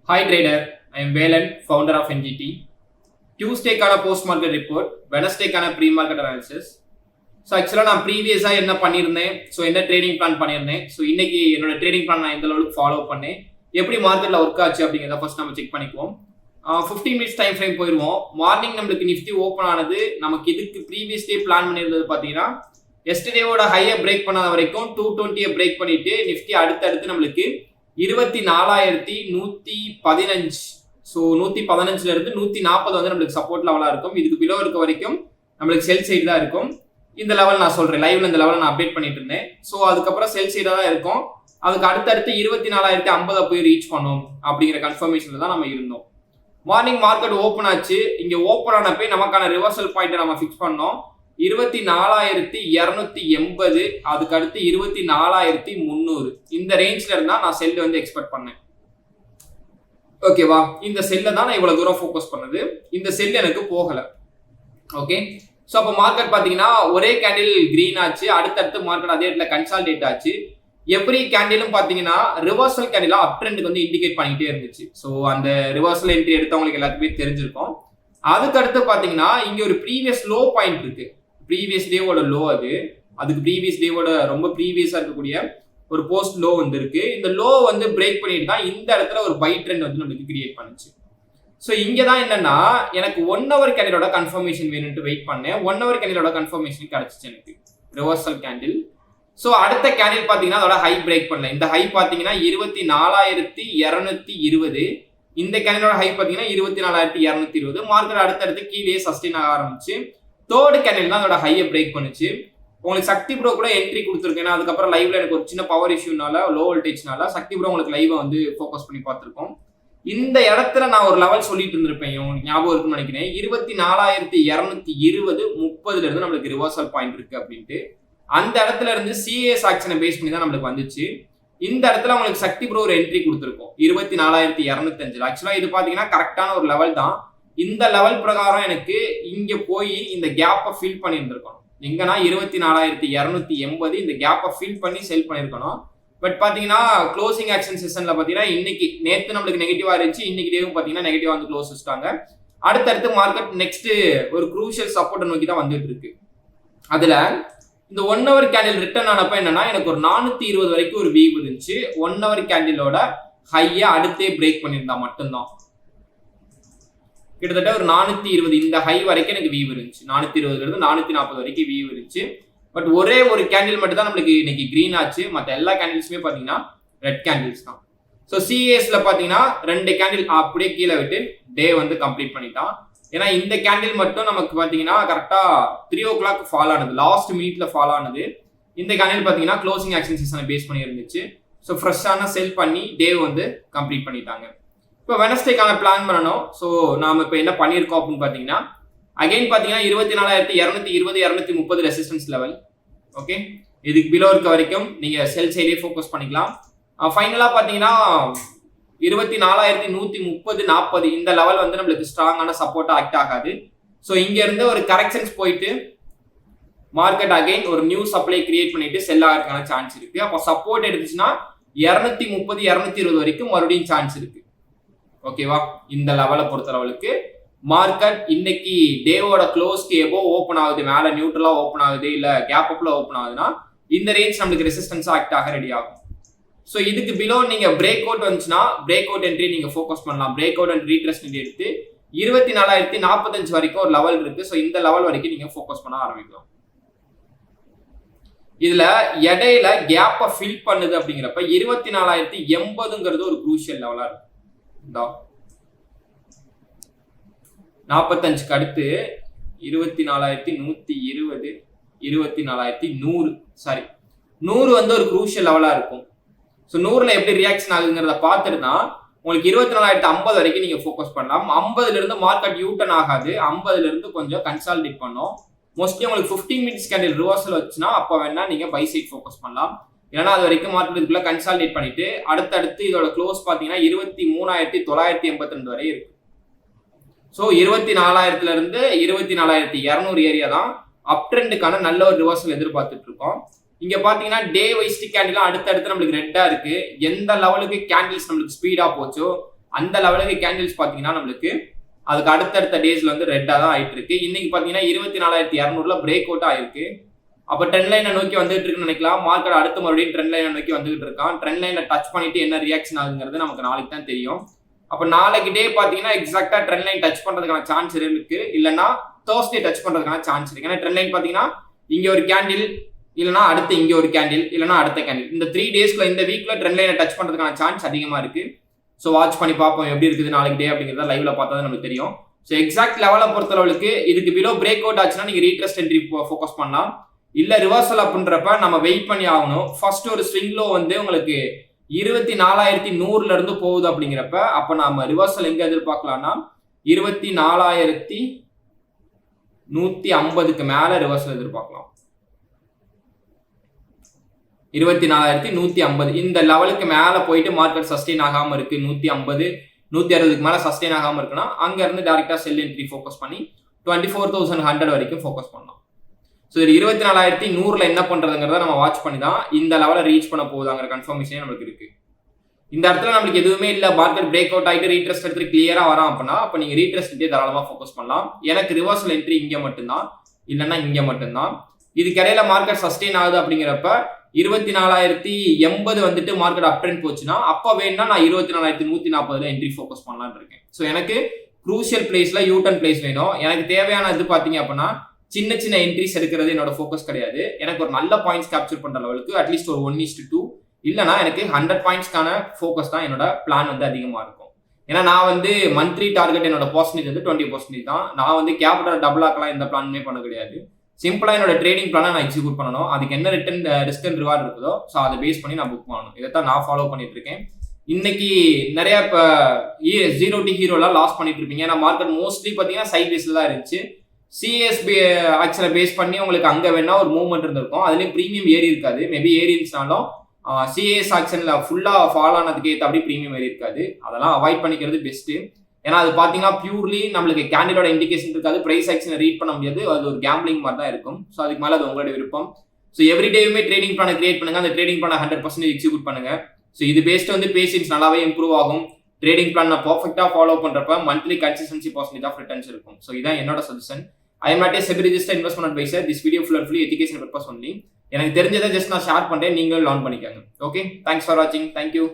Hi trader, I am Velan, founder of NGT. Tuesday-க்கான post market report, Wednesday-க்கான pre-market analysis. So ஆக்சுவலாக நான் ப்ரீவியஸாக என்ன பண்ணியிருந்தேன், ஸோ என்ன ட்ரேடிங் பிளான் பண்ணியிருந்தேன், ஸோ இன்னைக்கு என்னோட ட்ரேடிங் பிளான் நான் எந்த அளவுக்கு ஃபாலோ பண்ணேன், எப்படி மார்க்கெட்டில் ஒர்க் ஆச்சு அப்படிங்கிறத ஃபர்ஸ்ட் நம்ம செக் பண்ணிக்குவோம். 15 மினிட்ஸ் டைம் ஃப்ரேம் போயிடுவோம். மார்னிங் நம்மளுக்கு நிஃப்டி ஓப்பன் ஆனது நமக்கு இதுக்கு ப்ரீவியஸ் டே பிளான் பண்ணியிருந்தது பார்த்தீங்கன்னா எஸ்டர்டேவோட ஹையை பிரேக் பண்ணாத வரைக்கும் 220 பிரேக் பண்ணிட்டு நிஃப்டி அடுத்தடுத்து நம்மளுக்கு 24,115, ஸோ 115 இருந்து 140 வந்து நம்மளுக்கு சப்போர்ட் லெவலாக இருக்கும். இதுக்கு பிலோ இருக்க வரைக்கும் நம்மளுக்கு செல் சைடு தான் இருக்கும். இந்த லெவல் நான் சொல்றேன், லைவ்ல இந்த லெவல் நான் அப்டேட் பண்ணிட்டு இருந்தேன். ஸோ அதுக்கப்புறம் செல் சைடாக தான் இருக்கும். அதுக்கு அடுத்தடுத்து 24,050 போய் ரீச் பண்ணோம் அப்படிங்கிற கன்ஃபர்மேஷன்ல தான் நம்ம இருந்தோம். மார்னிங் மார்க்கெட் ஓப்பன் ஆச்சு. இங்க ஓப்பன் ஆனப்போ நமக்கான ரிவர்சல் பாயிண்ட் நம்ம ஃபிக்ஸ் பண்ணோம் 24,280, அதுக்கு அடுத்து 24,300. இந்த ரேஞ்ச்ல இருந்தா நான் செல் வந்து எக்ஸ்பெக்ட் பண்ணேன். ஓகேவா, இந்த செல்ல தான் நான் இவ்வளவு தூரம் ஃபோக்கஸ் பண்ணது. இந்த செல் எனக்கு போகல. ஓகே, ஸோ அப்போ மார்க்கெட் பார்த்தீங்கன்னா ஒரே கேண்டில் கிரீன் ஆச்சு. அடுத்தடுத்து மார்க்கெட் அதே இடத்துல கன்சால்டேட் ஆச்சு. எவ்ரி கேண்டிலும் பார்த்தீங்கன்னா ரிவர்சல் கேண்டிலா அப் ட்ரெண்டுக்கு வந்து இண்டிகேட் பண்ணிட்டே இருந்துச்சு. ஸோ அந்த ரிவர்சல் என்ட்ரி எடுத்தவங்களுக்கு எல்லாத்துக்குமே தெரிஞ்சிருக்கும். அதுக்கு அடுத்து பார்த்தீங்கன்னா இங்க ஒரு ப்ரீவியஸ் லோ பாயிண்ட் இருக்கு. ப்ரீவியஸ் டேவோட லோ அதுக்கு ப்ரீவியஸ் டேவோட ரொம்ப ப்ரீவியஸா இருக்கக்கூடிய ஒரு போஸ்ட் லோ வந்து இருக்கு. இந்த லோ வந்து பிரேக் பண்ணிட்டு தான் இந்த இடத்துல ஒரு பை ட்ரெண்ட் வந்து நம்மளுக்கு கிரியேட் பண்ணுச்சு. ஸோ இங்கே தான் என்னன்னா எனக்கு 1 hour கேண்டிலோட கன்ஃபர்மேஷன் வேணும்ட்டு வெயிட் பண்ணேன். 1 hour கேண்டிலோட கன்ஃபர்மேஷன் கிடைச்சிச்சு எனக்கு, ரிவர்சல் கேண்டில். ஸோ அடுத்த கேண்டில் பார்த்தீங்கன்னா அதோட ஹை பிரேக் பண்ணல. இந்த ஹை பார்த்தீங்கன்னா 24,220. இந்த கேண்டிலோட ஹை பார்த்தீங்கன்னா 24,220. மார்க்கெட் அடுத்தடுத்து கீழே சஸ்டெயின் ஆக ஆரம்பிச்சு. தேர்ட் கேண்டில் தான் அதோட ஹையை பிரேக் பண்ணுச்சு. உங்களுக்கு சக்தி ப்ரோ கூட என்ட்ரி கொடுத்துருக்கேன். அதுக்கப்புறம் லைவ்ல எனக்கு ஒரு சின்ன பவர் இஷ்யூனால, லோ வோல்டேஜ்னால சக்தி ப்ரோ உங்களுக்கு லைவை வந்து ஃபோக்கஸ் பண்ணி பார்த்துருக்கோம். இந்த இடத்துல நான் ஒரு லெவல் சொல்லிட்டு இருந்திருப்பேன், ஞாபகம் இருக்குன்னு நினைக்கிறேன். 24,220 30ல இருந்து நம்மளுக்கு ரிவர்சல் பாயிண்ட் இருக்கு அப்படின்ட்டு. அந்த இடத்துல இருந்து சிஎஸ் ஆக்ஷனை பேஸ் பண்ணி தான் நம்மளுக்கு வந்துச்சு. இந்த இடத்துல உங்களுக்கு சக்தி ப்ரோ ஒரு என்ட்ரி கொடுத்துருக்கோம் 24,205. ஆக்சுவலா இது பாத்தீங்கன்னா கரெக்டான ஒரு லெவல் தான். இந்த லெவல் பிரகாரம் எனக்கு இங்க போய் இந்த கேப்பை ஃபில் பண்ணி இருந்திருக்கணும். எங்கன்னா 24,280 இந்த கேப்பை ஃபில் பண்ணி செல் பண்ணிருக்கணும். பட் பாத்தீங்கன்னா க்ளோசிங் ஆக்ஷன் செஷன்ல பாத்தீங்கன்னா இன்னைக்கு நேத்து நம்மளுக்கு நெகட்டிவா இருந்துச்சு. இன்னைக்கு டேவும் பாத்தீங்கன்னா நெகட்டிவா வந்து க்ளோஸ் வச்சுட்டாங்க. அடுத்தடுத்து மார்க்கெட் நெக்ஸ்ட் ஒரு க்ரூஷியல் சப்போர்ட் நோக்கி தான் வந்துட்டு இருக்கு. அதுல இந்த 1 hour கேண்டில் ரிட்டர்ன் ஆனப்ப என்னன்னா எனக்கு ஒரு 420 வரைக்கும் ஒரு வீவ் இருந்துச்சு. 1 hour கேண்டிலோட ஹையை அடுத்தே பிரேக் பண்ணியிருந்தா மட்டும்தான் கிட்டத்தட்ட ஒரு 420 இந்த ஹை வரைக்கும் எனக்கு வீவ் இருந்துச்சு. 420 இருந்து 440 வரைக்கும் வீவ் இருந்துச்சு. பட் ஒரே ஒரு கேண்டில் மட்டும் தான் நம்மளுக்கு இன்னைக்கு கிரீன் ஆச்சு. மற்ற எல்லா கேண்டில்ஸுமே பார்த்தீங்கன்னா ரெட் கேண்டில்ஸ் தான். ஸோ சிஎஸ்ல பார்த்தீங்கன்னா 2 கேண்டில் அப்படியே கீழே விட்டு டே வந்து கம்ப்ளீட் பண்ணிட்டான். ஏன்னா இந்த கேண்டில் மட்டும் நமக்கு பார்த்தீங்கன்னா கரெக்டாக 3 o'clock ஃபால் ஆனது, லாஸ்ட் மினிட்ல ஃபால் ஆனது. இந்த கேண்டில் பார்த்தீங்கன்னா க்ளோசிங் ஆக்ஷன் சீசனை பேஸ் பண்ணி இருந்துச்சு. ஸோ ஃப்ரெஷ்ஷான செல் பண்ணி டே வந்து கம்ப்ளீட் பண்ணிட்டாங்க. இப்போ வெனஸ்டேக்கான பிளான் பண்ணணும். ஸோ நாம இப்போ என்ன பண்ணியிருக்கோம் அப்படின்னு பார்த்தீங்கன்னா அகைன் பார்த்தீங்கன்னா 24,220 230 ரெசிஸ்டன்ஸ் லெவல். ஓகே, இதுக்கு பிலோ இருக்க வரைக்கும் நீங்கள் செல் சைடே ஃபோக்கஸ் பண்ணிக்கலாம். ஃபைனலாக பார்த்தீங்கன்னா 24,130 40 இந்த லெவல் வந்து நம்மளுக்கு ஸ்ட்ராங்கான சப்போர்ட்டாக ஆக்ட் ஆகாது. ஸோ இங்கேருந்து ஒரு கரெக்ஷன்ஸ் போயிட்டு மார்க்கெட் அகைன் ஒரு நியூ சப்ளை கிரியேட் பண்ணிட்டு செல் ஆகிறதுக்கான சான்ஸ் இருக்கு. அப்போ சப்போர்ட் எடுத்துச்சுன்னா 230 220 வரைக்கும் மறுபடியும் சான்ஸ் இருக்கு. ஓகேவா, இந்த லெவலை பொறுத்த லெவலுக்கு மார்க்கெட் இன்னைக்கு டேவோட க்ளோஸ்க்கு எபோ ஓப்பன் ஆகுது, மேலே நியூட்ரலா ஓப்பன் ஆகுது, இல்ல கேப் அப்ல ஓப்பன் ஆகுதுன்னா இந்த ரேஞ்ச் நம்மளுக்கு ரெசிஸ்டன்ஸ் ஆக்ட் ஆக ரெடி ஆகும். ஸோ இதுக்கு பிலோ நீங்க பிரேக் அவுட் வந்துச்சுன்னா பிரேக் அவுட் என்ட்ரி நீங்க ஃபோக்கஸ் பண்ணலாம். பிரேக் அவுட் அண்ட் ரீட்ரெஸ்ட் எடுத்து 24,045 வரைக்கும் ஒரு லெவல் இருக்கு. ஸோ இந்த லெவல் வரைக்கும் நீங்க ஃபோக்கஸ் பண்ண ஆரம்பிக்கலாம். இதுல இடையில கேப்பை ஃபில் பண்ணுது அப்படிங்கிறப்ப 24,080ங்கிறது ஒரு குரூஷியல் லெவலா இருக்கு. 45க்கு அடுத்து 24,120 24,100 சாரி 100 வந்து ஒரு குரூஷியல் லெவலா இருக்கும். ஸோ 100ல எப்படி ரியாக்ஷன் ஆகுதுங்கிறத பார்த்துட்டு தான் உங்களுக்கு 24,050 வரைக்கும் நீங்க ஃபோக்கஸ் பண்ணலாம். 50ல இருந்து மார்க்கெட் யூட்டன் ஆகாது. 50ல இருந்து கொஞ்சம் கன்சால்டேட் பண்ணும். மோஸ்ட்லி உங்களுக்கு 15 மினிட்ஸ் கேண்டில் ரிவர்சல் வச்சுன்னா அப்போ வேணா நீங்க பை சைட் ஃபோக்கஸ் பண்ணலாம். ஏன்னா அது வரைக்கும் மார்க்கெட்டுக்குள்ள கன்சால்டேட் பண்ணிட்டு அடுத்தடுத்து இதோட க்ளோஸ் பார்த்தீங்கன்னா 23,982 வரை இருக்கு. ஸோ 24,000ல இருந்து 24,200 ஏரியா தான் அப் ட்ரெண்டுக்கான நல்ல ஒரு ரிவர்சல் எதிர்பார்த்துட்டு இருக்கோம். இங்க பாத்தீங்கன்னா டே வைஸ் கேண்டில் அடுத்தடுத்து நம்மளுக்கு ரெட்டா இருக்கு. எந்த லெவலுக்கு கேண்டில்ஸ் நம்மளுக்கு ஸ்பீடா போச்சோ அந்த லெவலுக்கு கேண்டில்ஸ் பார்த்தீங்கன்னா நம்மளுக்கு அதுக்கு அடுத்தடுத்த டேஸ்ல வந்து ரெட்டாக தான் ஆயிட்டு இருக்கு. இன்னைக்கு பார்த்தீங்கன்னா 24,200 பிரேக் அவுட் ஆயிருக்கு. அப்போ ட்ரெண்ட் லைனை நோக்கி வந்துட்டு இருக்குன்னு நினைக்கலாம். மார்க்கெட் அடுத்த மறுபடியும் ட்ரெண்ட் லைனை நோக்கி வந்துகிட்டு இருக்கான். ட்ரெண்ட் லைனை டச் பண்ணிட்டு என்ன ரியாக்ஷன் ஆகுங்கிறது நமக்கு நாளைக்கு தான் தெரியும். அப்போ நாளைக்கு டே பார்த்தீங்கன்னா எக்ஸாக்டா ட்ரெண்ட் லைன் டச் பண்றதுக்கான சான்ஸ் இருக்கு, இல்லைன்னா தேர்ஸ்டே டச் பண்றதுக்கான சான்ஸ் இருக்கு. ஏன்னா ட்ரெண்ட் லைன் பார்த்தீங்கன்னா இங்க ஒரு கேண்டில், இல்லைன்னா அடுத்து இங்க ஒரு கேண்டில், இல்லைன்னா அடுத்த கேண்டில், இந்த 3 டேஸ்ல இந்த வீக்ல ட்ரெண்ட் லைனை டச் பண்றதுக்கான சான்ஸ் அதிகமா இருக்கு. ஸோ வாட்ச் பண்ணி பார்ப்போம் எப்படி இருக்குது நாளைக்கு டே அப்படிங்கிறத லைவ்ல பார்த்தா தான் நமக்கு தெரியும். ஸோ எக்ஸாக்ட் லெவலை பொறுத்தளவுக்கு இதுக்கு பிலோ பிரேக் அவுட் ஆச்சுன்னா நீங்க ரீட்ரஸ்ட் என்ட்ரி ஃபோக்கஸ் பண்ணலாம். இல்ல ரிவர்சல் அப்படின்றப்ப நம்ம வெயிட் பண்ணி ஆகணும். ஃபர்ஸ்ட் ஒரு ஸ்விங் லோ வந்து உங்களுக்கு 24,100 இருந்து போகுது அப்படிங்கிறப்ப அப்ப நம்ம ரிவர்சல் எங்க எதிர்பார்க்கலாம்னா 24,150க்கு மேல ரிவர்சல் எதிர்பார்க்கலாம். 24,150 இந்த லெவலுக்கு மேல போயிட்டு மார்க்கெட் சஸ்டெயின் ஆகாம இருக்கு, 150 160க்கு மேல சஸ்டெயின் ஆகாம இருக்குன்னா அங்க இருந்து டைரக்டா செல் என்ட்ரி ஃபோக்கஸ் பண்ணி 24,100 வரைக்கும் ஃபோக்கஸ் பண்ணலாம். ஸோ 24,100 என்ன பண்றதுங்கிறத நம்ம வாட்ச் பண்ணி தான் இந்த லெவலை ரீச் பண்ண போகுதாங்கிற கன்ஃபர்மேஷனே நம்மளுக்கு இருக்கு. இந்த இடத்துல நம்மளுக்கு எதுவுமே இல்லை, மார்க்கெட் பிரேக் அவுட் ஆகிட்டு ரீட்ரஸ்ட் எடுத்து கிளியரா வரான் அப்படின்னா அப்போ நீங்க ரீட்ரஸ்ட் தாராளமாக ஃபோக்கஸ் பண்ணலாம். எனக்கு ரிவர்சல் என்ட்ரி இங்க மட்டும்தான், இல்லைன்னா இங்க மட்டும்தான். இதுக்கு இடையில மார்க்கெட் சஸ்டெயின் ஆகுது அப்படிங்கிறப்ப 24,080 வந்துட்டு மார்க்கெட் அப் ட்ரெண்ட் போச்சுன்னா அப்போ வேணும்னா நான் 24,140 என்ட்ரி ஃபோக்கஸ் பண்ணலான்னு இருக்கேன். ஸோ எனக்கு க்ரூஷியல் பிளேஸ்ல யூட்டன் பிளேஸ் வேணும். எனக்கு தேவையான இது பார்த்தீங்க அப்படின்னா சின்ன சின்ன என்ட்ரிஸ் எடுக்கிறது என்னோட ஃபோக்கஸ் கிடையாது. எனக்கு ஒரு நல்ல பாயிண்ட்ஸ் கேப்சர் பண்ற லெவலுக்கு அட்லீஸ்ட் ஒரு 1:2 இல்லைனா எனக்கு 100 பாயிண்ட்ஸ்க்கான ஃபோக்கஸ் தான் என்னோட பிளான் வந்து அதிகமா இருக்கும். ஏன்னா நான் வந்து மந்த்லி டார்கெட் என்னோட பர்சன்டேஜ் வந்து 20% தான். நான் வந்து கேபிட்டல் டபுள் ஆக்கலாம் எந்த பிளானுமே பண்ண கிடையாது. சிம்பிளா என்னோட ட்ரேடிங் பிளானை நான் எக்ஸிக்யூட் பண்ணணும். அதுக்கு என்ன ரிட்டர்ன் ரிஸ்க் அண்ட் ரிவார்ட் இருக்குதோ ஸோ அதை பேஸ் பண்ணி நான் புக் பண்ணணும். இதைத்தான் நான் ஃபாலோ பண்ணிட்டு இருக்கேன். இன்னைக்கு நிறைய இப்போ 0T ஹீரோலாம் லாஸ் பண்ணிட்டு இருப்பீங்க. ஏன்னா மார்க்கெட் மோஸ்ட்லி பார்த்தீங்கன்னா சைட் பேஸ்ல தான் இருந்துச்சு. சிஎஸ்பி ஆக்சனை பேஸ் பண்ணி உங்களுக்கு அங்கே வேணா ஒரு மூவ்மெண்ட் இருந்திருக்கும். அதுலேயும் ப்ரீமியம் ஏறி இருக்காது. மேபி ஏறி இருந்துச்சுனாலும் சிஎஸ் ஆக்சனில் ஃபுல்லாக ஃபால் ஆனதுக்கு ஏற்ற அப்படி ப்ரீமியம் ஏறி இருக்காது. அதெல்லாம் அவாய்ட் பண்ணிக்கிறது பெஸ்ட்டு. ஏன்னா அது பார்த்தீங்கன்னா பியூர்லி நம்மளுக்கு கேண்டிலோட இண்டிகேஷன் இருக்காது, ப்ரைஸ் ஆக்சனை ரீட் பண்ண முடியாது. அது ஒரு கேம்பிளிங் மாதிரி தான் இருக்கும். ஸோ அதுக்கு மேலே அது உங்களோட விருப்பம். ஸோ எவ்ரிடேயுமே ட்ரேடிங் பிளானை கிரியேட் பண்ணுங்க. அந்த ட்ரேடிங் பிளானை 100% எக்ஸிக்யூட் பண்ணுங்க. ஸோ இது பேஸ்ட் வந்து பேஷன்ஸ் நல்லாவே இம்ப்ரூவ் ஆகும். ட்ரேடிங் பிளான் நான் பர்ஃபெக்டாக ஃபாலோ பண்ணுறப்ப மந்த்லி கன்சிஸ்டன்சி % ஆஃப் ரிட்டர்ன்ஸ் இருக்கும். ஸோ இதான் என்னோட suggestion. I am not a SEBI-registered investment advisor. This video fully education purpose only. எனக்கு தெரிஞ்சதை ஜஸ்ட் நான் ஷேர் பண்றேன், நீங்களும் லேர்ன் பண்ணிக்கங்க. ஓகே, தேங்க்ஸ் ஃபார் வாட்சிங். தேங்க்யூ.